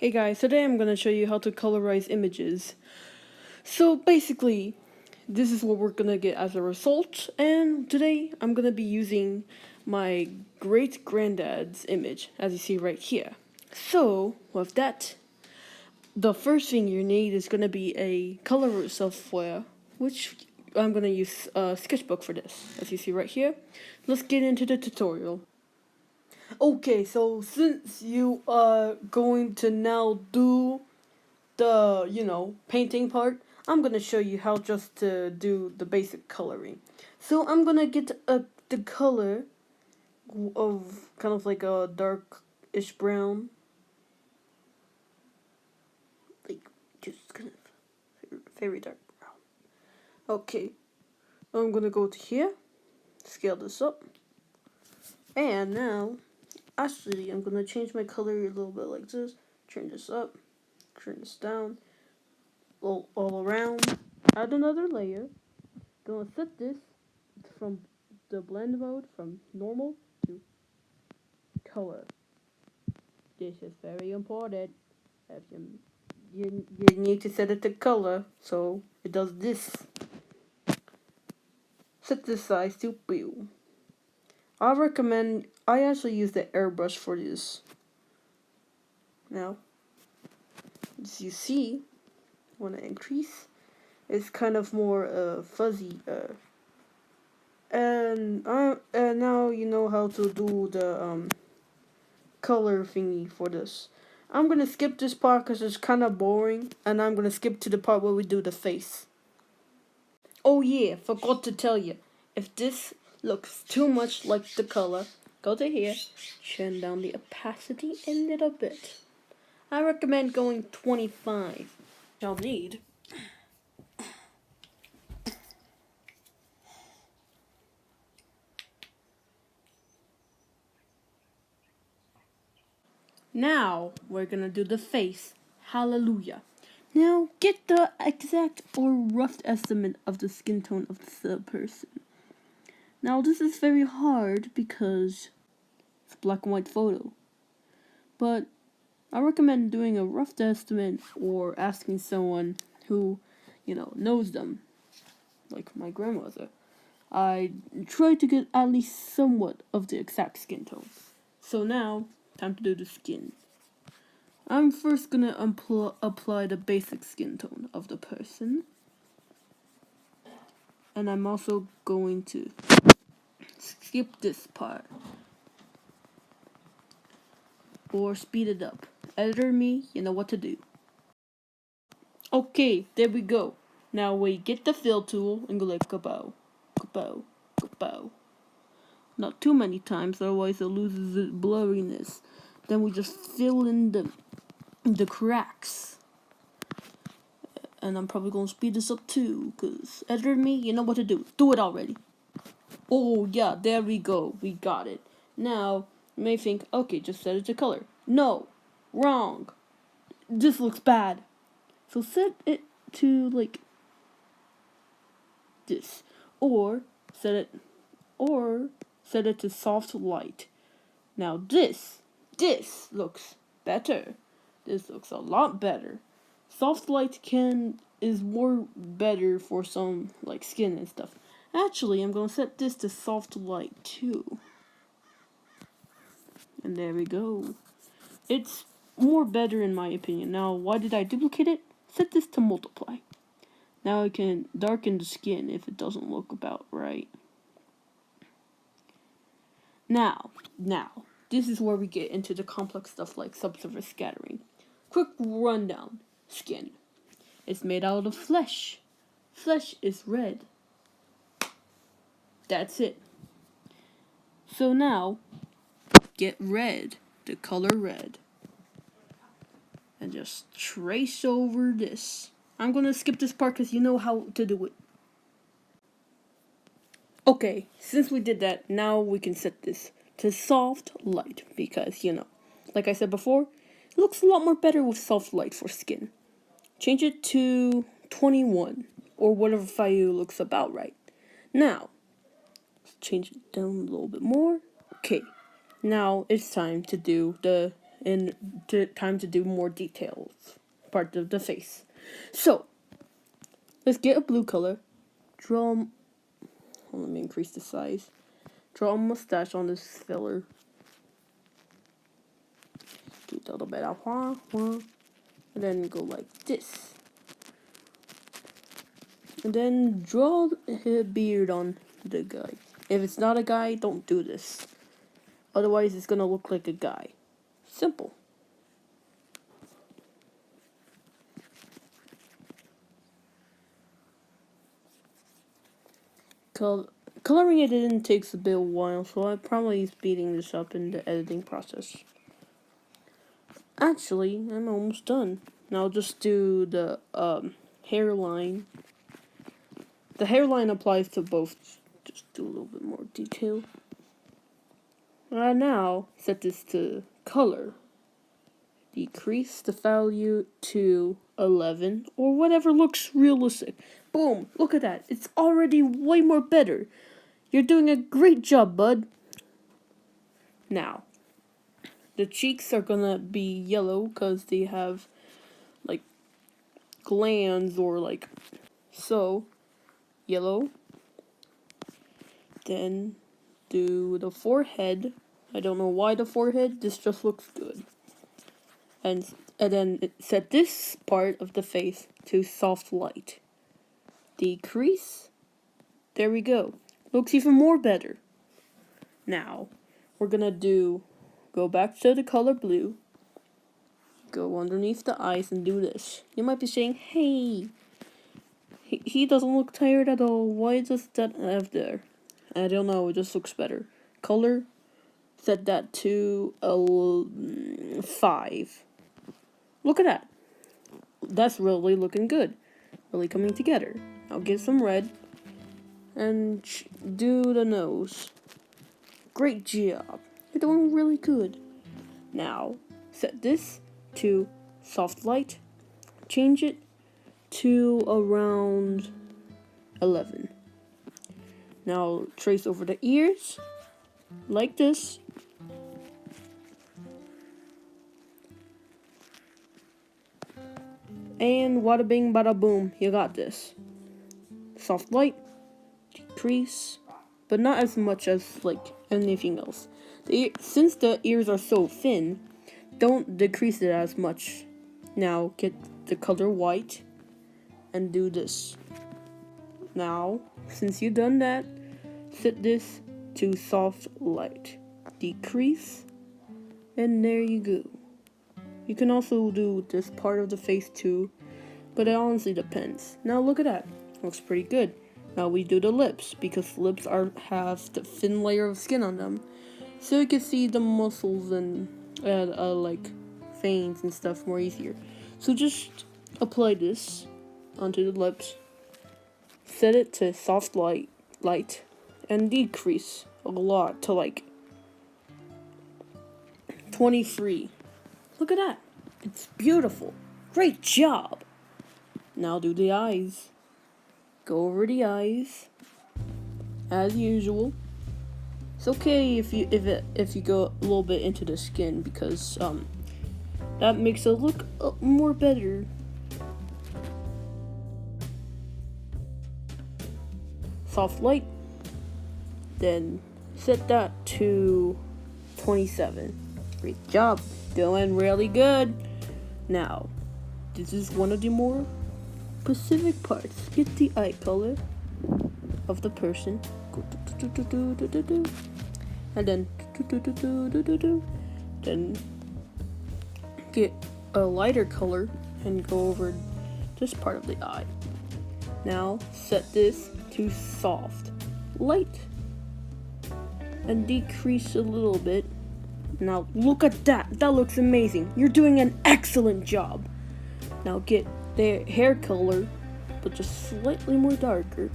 Hey guys, today I'm going to show you how to colorize images. So basically, this is what we're going to get as a result, and today I'm going to be using my great-granddad's image, as you see right here. So, with that, the first thing you need is going to be a color software, which I'm going to use Sketchbook for this, as you see right here. Let's get into the tutorial. Okay, so since you are going to now do the, painting part, I'm gonna show you how just to do the basic coloring. So I'm gonna get the color of kind of like a darkish brown, like just kind of very dark brown. Okay, I'm gonna go to here, scale this up, and now, actually, I'm gonna change my color a little bit like this, turn this up, turn this down, all around, add another layer, gonna set this from the blend mode from normal to color. This is very important. If you need to set it to color, so it does this. Set this size to blue. I actually use the airbrush for this. Now, as you see, when I increase, it's kind of more fuzzy. And now you know how to do the color thingy for this. I'm gonna skip this part because it's kind of boring, and I'm gonna skip to the part where we do the face. Oh yeah, forgot to tell you. If this looks too much like the color, go to here, turn down the opacity a little bit. I recommend going 25. You'll need now we're gonna do the face. Hallelujah. Now get the exact or rough estimate of the skin tone of the person. Now this is very hard because it's a black and white photo. But I recommend doing a rough estimate or asking someone who, knows them, like my grandmother. I try to get at least somewhat of the exact skin tone. So now, time to do the skin. I'm first gonna apply the basic skin tone of the person. And I'm also going to skip this part. Or speed it up. Editor me, you know what to do. Okay, there we go. Now we get the fill tool and go like kapow, kapow, kapow. Not too many times, otherwise it loses its blurriness. Then we just fill in the cracks. And I'm probably gonna speed this up too, cause editor me, you know what to do. Do it already. Oh yeah, there we go. We got it. Now you may think, okay, just set it to color. No, wrong. This looks bad. So set it to like this, or set it to soft light. Now this looks better. This looks a lot better. Soft light is more better for some like skin and stuff. Actually, I'm gonna set this to soft light too. And there we go. It's more better in my opinion. Now, why did I duplicate it? Set this to multiply. Now I can darken the skin if it doesn't look about right. Now, this is where we get into the complex stuff like subsurface scattering. Quick rundown. Skin. It's made out of flesh. Flesh is red. That's it. So now, get red, the color red. And just trace over this. I'm gonna skip this part because you know how to do it. Okay, since we did that, now we can set this to soft light because, like I said before, it looks a lot more better with soft light for skin. Change it to 21 or whatever value looks about right. Now, let's change it down a little bit more. Okay, now it's time to do the and time to do more details part of the face. So let's get a blue color. Let me increase the size. Draw a mustache on this filler. Do a little bit of and then go like this. And then draw a beard on the guy. If it's not a guy, don't do this. Otherwise, it's gonna look like a guy. Simple. Coloring it in takes a bit of while, so I'm probably speeding this up in the editing process. Actually, I'm almost done. Now I'll just do the hairline. The hairline applies to both. Just do a little bit more detail. Now, set this to color. Decrease the value to 11 or whatever looks realistic. Boom, look at that. It's already way more better. You're doing a great job, bud. Now, the cheeks are gonna be yellow because they have like glands or like so. Yellow. Then do the forehead. I don't know why the forehead, this just looks good. And then set this part of the face to soft light. Decrease. There we go. Looks even more better. Now, we're gonna go back to the color blue. Go underneath the eyes and do this. You might be saying, hey, he doesn't look tired at all. Why does that have there? I don't know, it just looks better. Color, set that to 5. Look at that. That's really looking good. Really coming together. I'll get some red and do the nose. Great job. You're doing really good. Now, set this to soft light. Change it to around 11. Now, trace over the ears like this. And wada bing bada boom, you got this. Soft light, decrease, but not as much as like anything else. Since the ears are so thin, don't decrease it as much. Now get the color white and do this. Now, since you've done that, set this to soft light, decrease, and there you go. You can also do this part of the face too, but it honestly depends. Now look at that, looks pretty good. Now we do the lips, because lips have the thin layer of skin on them, so you can see the muscles and like veins and stuff more easier. So just apply this onto the lips, set it to soft light, and decrease a lot to like 23. Look at that. It's beautiful. Great job. Now do the eyes. Go over the eyes as usual. It's okay if you go a little bit into the skin, because that makes it look more better. Soft light. Then set that to 27. Great job. Doing really good. Now, this is one of the more specific parts. Get the eye color of the person. And then get a lighter color and go over this part of the eye. Now set this to soft light and decrease a little bit. Now look at that. That looks amazing. You're doing an excellent job. Now get the hair color, but just slightly more darker.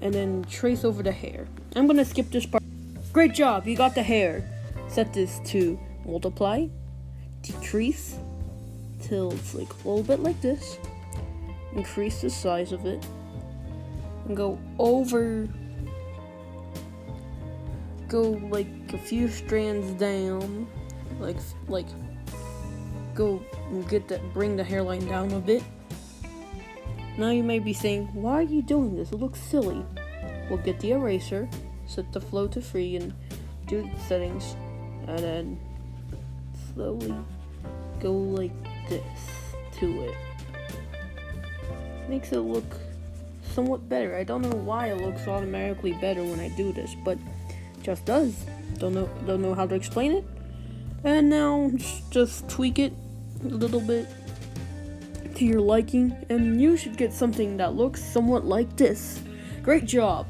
And then trace over the hair. I'm gonna skip this part. Great job, you got the hair. Set this to multiply, decrease, till it's like a little bit like this. Increase the size of it. And go over go like a few strands down, like go and bring the hairline down a bit. Now you may be saying, why are you doing this? It looks silly. We'll get the eraser, set the flow to free, and do the settings, and then slowly go like this to it. Makes it look somewhat better. I don't know why it looks automatically better when I do this, but it just does. Don't know how to explain it. And now just tweak it a little bit to your liking, and you should get something that looks somewhat like this. Great job!